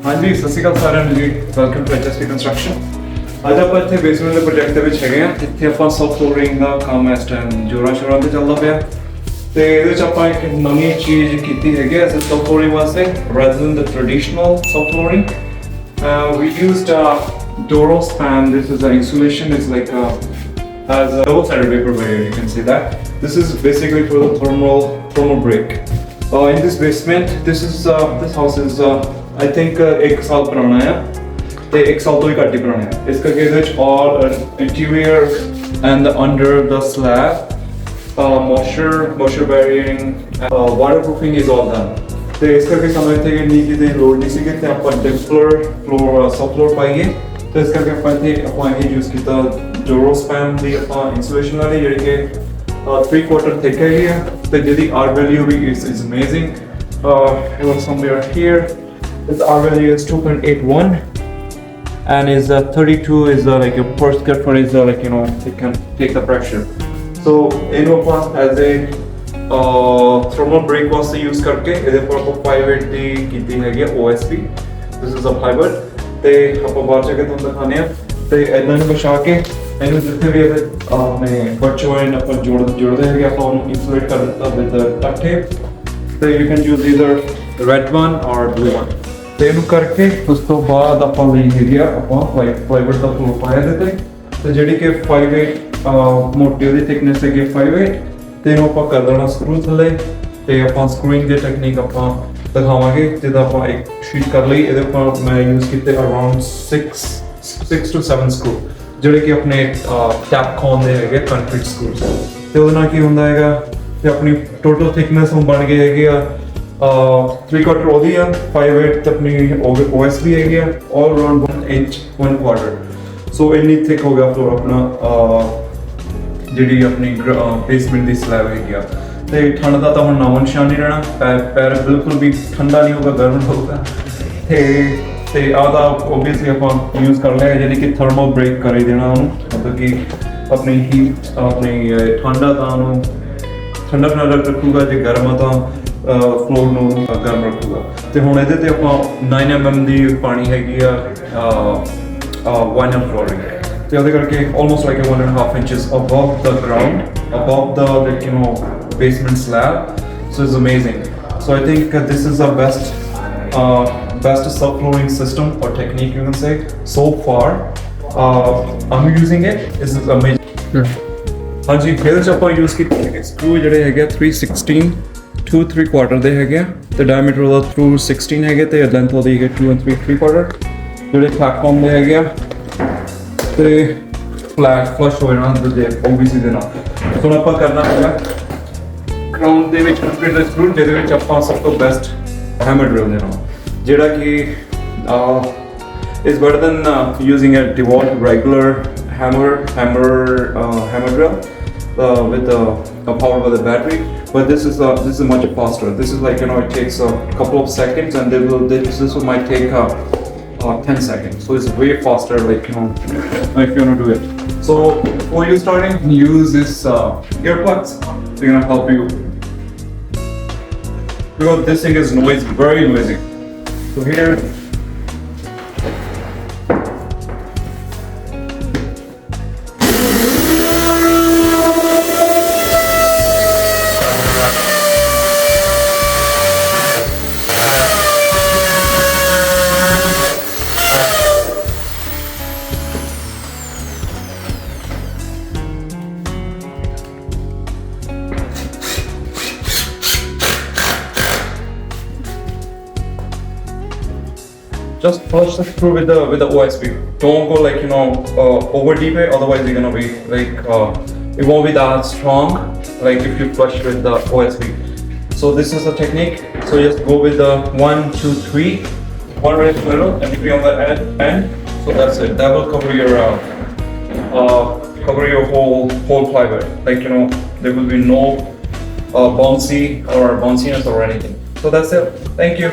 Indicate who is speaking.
Speaker 1: ਹਾਂਜੀ ਸਤਿ ਸ਼੍ਰੀ ਅਕਾਲ ਸਾਰਿਆਂ ਨੂੰ ਜੀ ਵੈਲਕਮ ਟੂ ਐਚਐਸਪੀ ਕੰਸਟਰਕਸ਼ਨ। ਅੱਜ ਆਪਾਂ ਇੱਥੇ ਬੇਸਮੈਂਟ ਦੇ ਪ੍ਰੋਜੈਕਟ ਦੇ ਵਿੱਚ ਹੈਗੇ ਆ। ਇੱਥੇ ਆਪਾਂ ਸਬ ਫਲੋਰਿੰਗ ਦਾ ਕੰਮ ਇਸ ਟਾਈਮ ਜੋਰਾਂ ਸ਼ੋਰਾਂ ਤੇ ਚੱਲਦਾ ਪਿਆ ਤੇ ਇਹਦੇ ਵਿੱਚ ਆਪਾਂ ਇੱਕ ਨਵੀਂ ਚੀਜ਼ ਕੀਤੀ ਹੈਗੀ ਐ ਸਬ ਫਲੋਰਿੰਗ ਵਾਸਤੇ rather than the traditional sub flooring. We used Doro span. This is an insulation. It's like has a double-sided paper barrier. You can see that. This is basically for the thermal break. In this basement, this house is I think 1 ਸਾਲ ਪੁਰਾਣਾ ਹੈ ਤੇ 1 ਸਾਲ ਤੋਂ ਹੀ ਘੱਟ ਹੀ ਪੁਰਾਣਾ ਹੈ। ਇਸ ਕਰਕੇ ਇਹਦੇ ਵਿੱਚ all interior and under the slab moisture barriering waterproofing is all done. ਤੇ ਇਸ ਕਰਕੇ ਸਾਨੂੰ ਇੱਥੇ ਇੰਨੀ ਕਿਤੇ ਲੋੜ ਨਹੀਂ ਸੀ ਕਿ ਆਪਾਂ ਫਲੋਰ ਸਬ ਫਲੋਰ ਪਾਈਏ ਤੇ ਇਸ ਕਰਕੇ ਆਪਾਂ ਇਹ ਯੂਜ਼ ਕੀਤਾ ਡੋਰੋ ਸਪੈਨ ਦੀ ਆਪਾਂ ਇਨਸੂਲੇਸ਼ਨ ਵਾਲੀ ਜਿਹੜੀ ਕਿ 3/4 thick ਹੈਗੀ ਆ ਤੇ ਜਿਹਦੀ R value we is amazing. It was somewhere here. Its R value is 2.81 and is 32 is like a per square foot is like it can take the pressure. So in one as a thermal break वास्ते use करके इधर पर आपको 5/8 दी कीती है ये OSB. This is a plywood. ते आपको बाहर जाके तुम दिखाने हैं ते इधर ने बचा के ਇਹਨੂੰ ਜਿੱਥੇ ਵੀ ਇਹ ਆਪਣੇ ਬਰਚੋਇਨ ਆਪਾਂ ਜੋੜਦੇ ਹੈਗੇ ਆਪਾਂ ਉਹਨੂੰ ਇਨਸੂਲੇਟ ਕਰ ਦਿੱਤਾ ਵਿਦ ਟਕ ਟੇਪ ਤੇ you can use either red one ਔਰ ਬਲੂ ਵਨ ਤੇ ਇਹਨੂੰ ਕਰਕੇ ਉਸ ਤੋਂ ਬਾਅਦ ਆਪਾਂ ਲਈ ਹੈਗੀ ਆ ਆਪਾਂ ਪਲਾਈਵੁੱਡ ਦਾ ਫਲੋਰ ਪਾਇਆ ਦਿੱਤੇ ਤੇ ਜਿਹੜੀ ਕਿ 5/8 ਮੋਟੀ ਉਹਦੀ ਥਿਕਨੈਸ ਹੈਗੀ 5/8 ਤੇ ਇਹਨੂੰ ਆਪਾਂ ਕਰ ਦੇਣਾ ਸਕਰੂ ਥੱਲੇ ਤੇ ਆਪਾਂ ਸਕਰੂਇੰਗ ਦੀ ਟੈਕਨੀਕ ਆਪਾਂ ਦਿਖਾਵਾਂਗੇ ਜਿੱਦਾਂ ਆਪਾਂ ਇੱਕ ਸ਼ੀਟ ਕਰ ਲਈ ਇਹਦੇ ਉੱਪਰ ਮੈਂ ਯੂਜ਼ ਕੀਤੇ ਅਰਾਊਂਡ 6 to 7 ਸਕਰੂ ਜਿਹੜੇ ਕਿ ਆਪਣੇ ਟੈਪ ਖੋਲਦੇ ਹੈਗੇ ਕੰਕਰੀਟ ਸਕਰੂਜ਼ ਤੇ ਉਹਦੇ ਨਾਲ ਕੀ ਹੁੰਦਾ ਹੈਗਾ ਤੇ ਆਪਣੀ ਟੋਟਲ ਥਿਕਨੈਸ ਹੁਣ ਬਣ ਗਈ ਹੈਗੀ ਆ 3/4 ਉਹਦੀ ਆ 5/8 ਤੇ ਆਪਣੀ OSB ਹੈਗੀ ਆ all around 1 inch 1/4 ਸੋ ਇੰਨੀ ਥਿਕ ਹੋ ਗਿਆ ਫਲੋਰ ਆਪਣਾ ਜਿਹੜੀ ਆਪਣੀ ਬੇਸਮੈਂਟ ਦੀ ਸਲੈਬ ਹੈਗੀ ਆ ਤੇ ਠੰਡ ਦਾ ਤਾਂ ਹੁਣ ਨਾਮੋ ਨਿਸ਼ਾਨ ਨਹੀਂ ਰਹਿਣਾ ਪੈਰ ਬਿਲਕੁਲ ਵੀ ਠੰਡਾ ਨਹੀਂ ਹੋਊਗਾ ਗਰਮ ਹੋਊਗਾ ਤੇ ਆਦਾ ਓਬਵੀਅਸਲੀ ਆਪਾਂ ਯੂਜ਼ ਕਰ ਲਿਆ ਯਾਨੀ ਕਿ ਥਰਮਲ ਬ੍ਰੇਕ ਕਰ ਹੀ ਦੇਣਾ ਉਹਨੂੰ ਮਤਲਬ ਕਿ ਆਪਣੀ ਹੀਟ ਆਪਣੀ ਠੰਡਾ ਤਾਂ ਉਹਨੂੰ ਠੰਡਾ ਰੱਖੂਗਾ ਜੇ ਗਰਮ ਆ ਤਾਂ ਫਲੋਰ ਨੂੰ ਗਰਮ ਰੱਖੂਗਾ ਤੇ ਹੁਣ ਇਹਦੇ ਤੇ ਆਪਾਂ 9 mm ਦੀ ਪਾਣੀ ਹੈਗੀ ਆ 1 mm ਫਲੋਰਿੰਗ ਤੇ ਉਹਦੇ ਕਰਕੇ almost like 1.5 inches above the ground above the basement slab so it's amazing so I think this is the best subflooring system or technique you can say so far. I'm using it. This is amazing. ਹਾਂਜੀ ਇਹਦੇ ਚ ਆਪਾਂ use ਕੀਤੇ ਹੈਗੇ screw ਜਿਹੜੇ ਹੈਗੇ 316 2 3/4 ਦੇ ਹੈਗੇ ਤੇ ਡਾਇਮੀਟਰ ਉਹਦਾ ਥਰੂ 16 ਹੈਗੇ ਤੇ ਲੈਂਥ ਉਹਦੀ ਹੈਗੇ 2 and 3/4 ਜਿਹੜੇ ਪਲੈਟਫਾਰਮ ਦੇ ਹੈਗੇ ਤੇ ਫਲੈਟ ਫਲਸ਼ ਹੋ ਜਾਣਾ ਤੇ ਓਬਵੀਅਸਲੀ ਦੇ ਨਾਲ ਹੁਣ ਆਪਾਂ ਕਰਨਾ ਹੈਗਾ ਗਰਾਊਂਡ ਦੇ ਵਿੱਚ ਕੰਕਰੀਟ ਦਾ ਸਕਰੂ ਜਿਹਦੇ ਵਿੱਚ ਆਪਾਂ ਸਭ ਤੋਂ ਬੈਸਟ ਹੈਮਰ ਡਰਿਲ ਦੇਣਾ ਜਿਹੜਾ ਕਿ is better than using a DeWalt regular hammer drill with the power by the battery, but this is much faster. This is like it takes a couple of seconds and this might take 10 seconds, so it's way faster like if you want to do it. So before you starting, use this earplugs. They're gonna help you because this thing is noisy, very noisy. So here just flush the screw with the OSB. Don't go like over deep, otherwise you're gonna be like it won't be that strong like if you flush with the OSB. So this is the technique. So just go with the 1 2 3, one right middle and 3 on the end. So that's it. That will cover your whole plywood. Like there will be no bounciness or anything. So that's it. Thank you.